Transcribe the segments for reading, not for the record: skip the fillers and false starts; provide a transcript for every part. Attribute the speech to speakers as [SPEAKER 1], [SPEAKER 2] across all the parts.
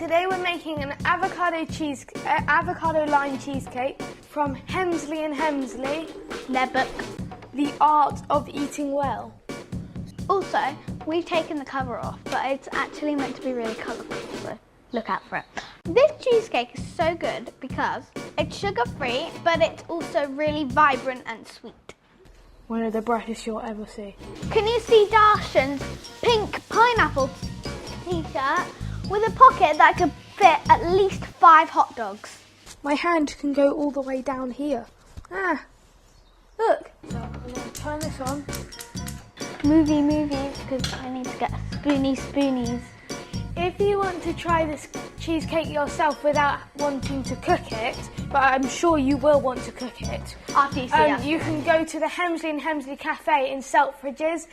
[SPEAKER 1] today we're making an avocado lime cheesecake from HEMSLEY and HEMSLEY.
[SPEAKER 2] Their book.
[SPEAKER 1] The Art of Eating Well.
[SPEAKER 2] Also, we've taken the cover off, but it's actually meant to be really colourful, so look out for it. This cheesecake is so good because it's sugar-free, but it's also really vibrant and sweet.
[SPEAKER 1] One of the brightest you'll ever see.
[SPEAKER 2] Can you see Darshan's pink pineapple t-shirt with a pocket that could fit at least 5 hot dogs?
[SPEAKER 1] My hand can go all the way down here. Ah, look. So I'm going to turn this on.
[SPEAKER 2] Movies, because I need to get spoonies.
[SPEAKER 1] If you want to try this cheesecake yourself without wanting to cook it, but I'm sure you will want to cook it,
[SPEAKER 2] after you see us,
[SPEAKER 1] you can go to the HEMSLEY and HEMSLEY Cafe in Selfridges.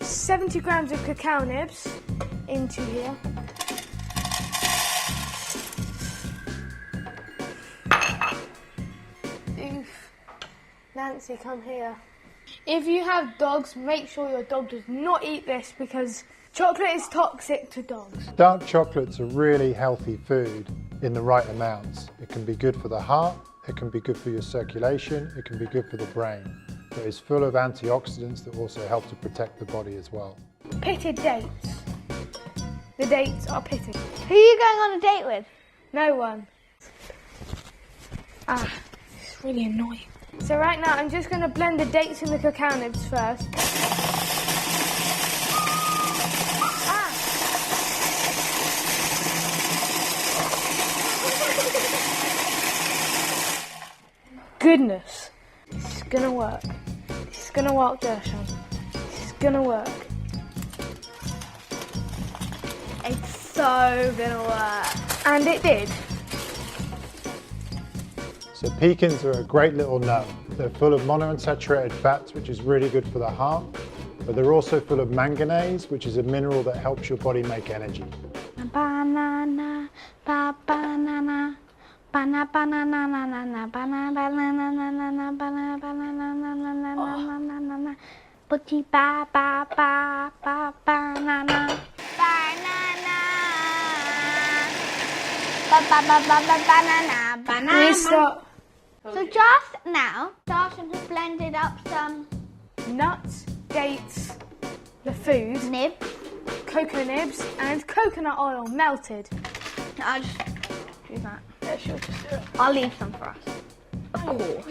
[SPEAKER 1] 70 grams of cacao nibs into here. Oof. Nancy, come here. If you have dogs, make sure your dog does not eat this because chocolate is toxic to dogs.
[SPEAKER 3] Dark chocolate's a really healthy food in the right amounts. It can be good for the heart, it can be good for your circulation, it can be good for the brain. But it's full of antioxidants that also help to protect the body as well.
[SPEAKER 1] Pitted dates. The dates are pitted.
[SPEAKER 2] who are you going on a date with?
[SPEAKER 1] No one. Ah, it's really annoying. So right now I'm just going to blend the dates and the cacao nibs first. Goodness, this is gonna work. This is gonna work, Darshan. This is gonna work.
[SPEAKER 2] It's so gonna work.
[SPEAKER 1] And it did.
[SPEAKER 3] So pecans are a great little nut. They're full of monounsaturated fats, which is really good for the heart, but they're also full of manganese, which is a mineral that helps your body make energy.
[SPEAKER 2] Banana, banana. Banana, banana, banana, banana, banana, banana, banana, butty ba ba ba ba banana, banana, ba ba ba ba ba banana, banana. So just now, Darshan has blended up some
[SPEAKER 1] Nuts, dates, the food,
[SPEAKER 2] nib.
[SPEAKER 1] cocoa nibs, and coconut oil melted.
[SPEAKER 2] I'll just do that.
[SPEAKER 1] Yeah, sure, just do it.
[SPEAKER 2] I'll leave some for us. Of course.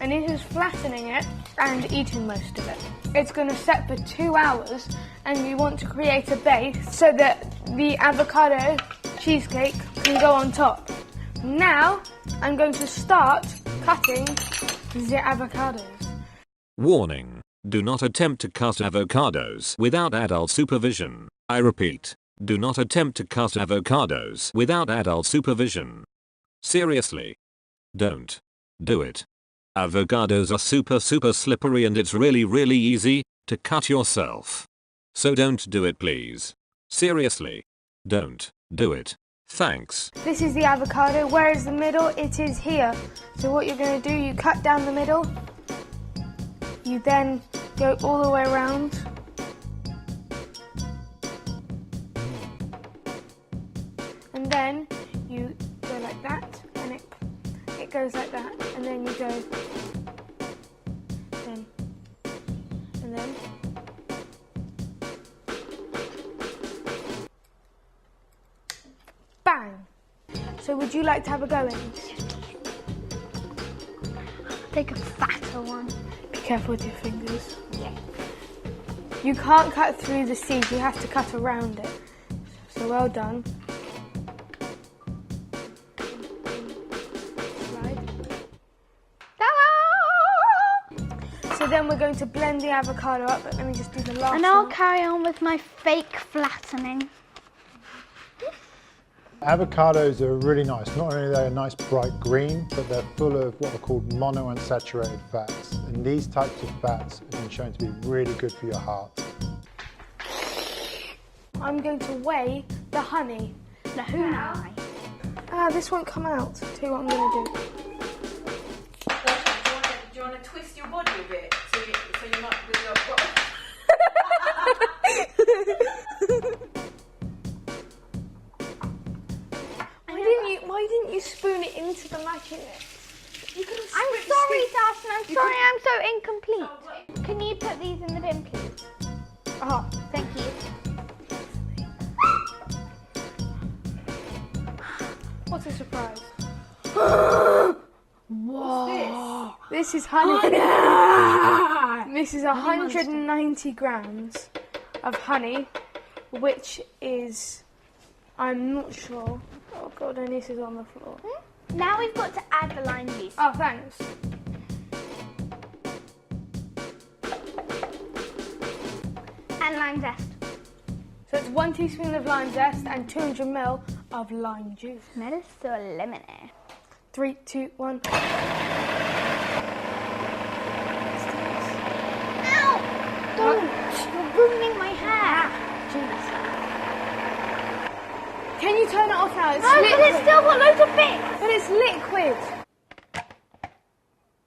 [SPEAKER 1] And it is flattening it and eating most of it. It's going to set for 2 hours, and you want to create a base so that the avocado cheesecake can go on top. Now I'm going to start cutting the avocados.
[SPEAKER 4] Warning. Do not attempt to cut avocados without adult supervision. I repeat, do not attempt to cut avocados without adult supervision. Seriously. Don't do it. Avocados are super slippery and it's really easy to cut yourself. So don't do it, please. Seriously. Don't do it. Thanks.
[SPEAKER 1] This is the avocado. Where is the middle? It is here. So what you're going to do, you cut down the middle. You then go all the way around. And then you go like that, and it goes like that, and then you go then, and then. Bang! So would you like to have a go in?
[SPEAKER 2] Take a fatter one.
[SPEAKER 1] Be careful with your fingers.
[SPEAKER 2] Yeah.
[SPEAKER 1] You can't cut through the seed, you have to cut around it. So well done. Slide.
[SPEAKER 2] Ta-da!
[SPEAKER 1] So then we're going to blend the avocado up, but let me just do the last
[SPEAKER 2] And I'll
[SPEAKER 1] one.
[SPEAKER 2] carry on with my fake flattening.
[SPEAKER 3] Avocados are really nice. Not only are they a nice bright green, but they're full of what are called monounsaturated fats. And these types of fats have been shown to be really good for your heart.
[SPEAKER 1] I'm going to weigh the honey.
[SPEAKER 2] Now who am I?
[SPEAKER 1] Ah, this won't come out. Tell you what I'm going to do.
[SPEAKER 5] Do you want to twist your body a bit so you're not with your
[SPEAKER 1] liking it.
[SPEAKER 2] I'm sorry, Dawson. I'm sorry I'm so incomplete. Can you put these in the bin, please?
[SPEAKER 1] Oh,
[SPEAKER 2] Thank you.
[SPEAKER 1] what a surprise. Whoa. This is honey. This is 190 grams of honey, which is, I'm not sure. Oh God, and this is on the floor.
[SPEAKER 2] Now we've got to add the lime juice.
[SPEAKER 1] Oh, thanks.
[SPEAKER 2] And lime zest.
[SPEAKER 1] So it's 1 teaspoon of lime zest and 200 ml of lime juice.
[SPEAKER 2] Smells so lemony.
[SPEAKER 1] 3, 2, 1.
[SPEAKER 2] Ow! Don't! You're ruining my hair.
[SPEAKER 1] Jeez. Can you turn it off now? It's
[SPEAKER 2] No, but
[SPEAKER 1] liquid.
[SPEAKER 2] it's still got loads of bits.
[SPEAKER 1] But it's liquid.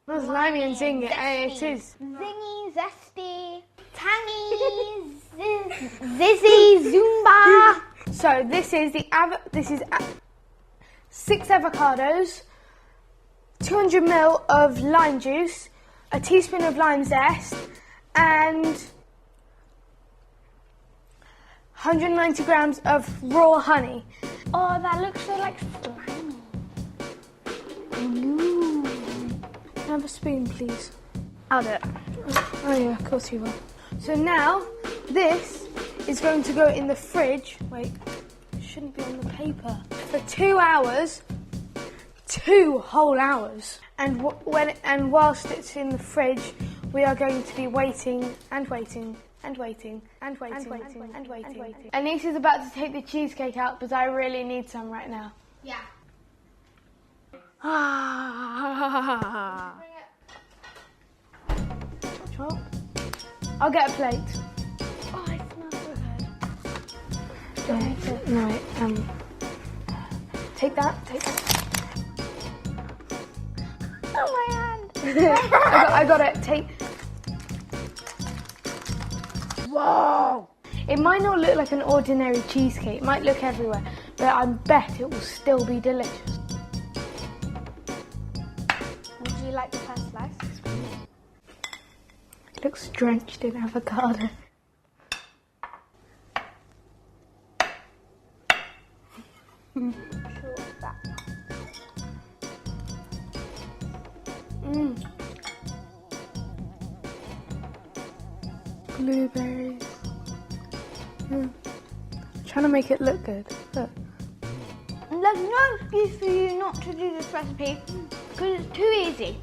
[SPEAKER 1] That's limey and zingy, and it is.
[SPEAKER 2] Zingy, zesty, tangy, zizzy, zumba.
[SPEAKER 1] So this is 6 avocados, 200 ml of lime juice, a teaspoon of lime zest, and 190 grams of raw honey.
[SPEAKER 2] Oh, that looks so like slimy. Ooh.
[SPEAKER 1] Can I have a spoon, please?
[SPEAKER 2] I'll do it.
[SPEAKER 1] Oh yeah, of course you will. So now, this is going to go in the fridge. Wait, it shouldn't be on the paper. For 2 hours, 2 whole hours. And whilst it's in the fridge, we are going to be waiting and waiting and waiting and waiting and waiting. Anise is about to take the cheesecake out, but I really need some right now.
[SPEAKER 2] Yeah.
[SPEAKER 1] Well, I'll get a plate.
[SPEAKER 2] Oh, it smells so good.
[SPEAKER 1] Right, take that.
[SPEAKER 2] Oh, my hand.
[SPEAKER 1] I got it. Take. Whoa! It might not look like an ordinary cheesecake. It might look everywhere, but I bet it will still be delicious.
[SPEAKER 2] Would you like the first slice?
[SPEAKER 1] It looks drenched in avocado.
[SPEAKER 2] Sure, that.
[SPEAKER 1] Blueberries. Trying to make it look good. Look.
[SPEAKER 2] There's no excuse for you not to do this recipe because it's too easy.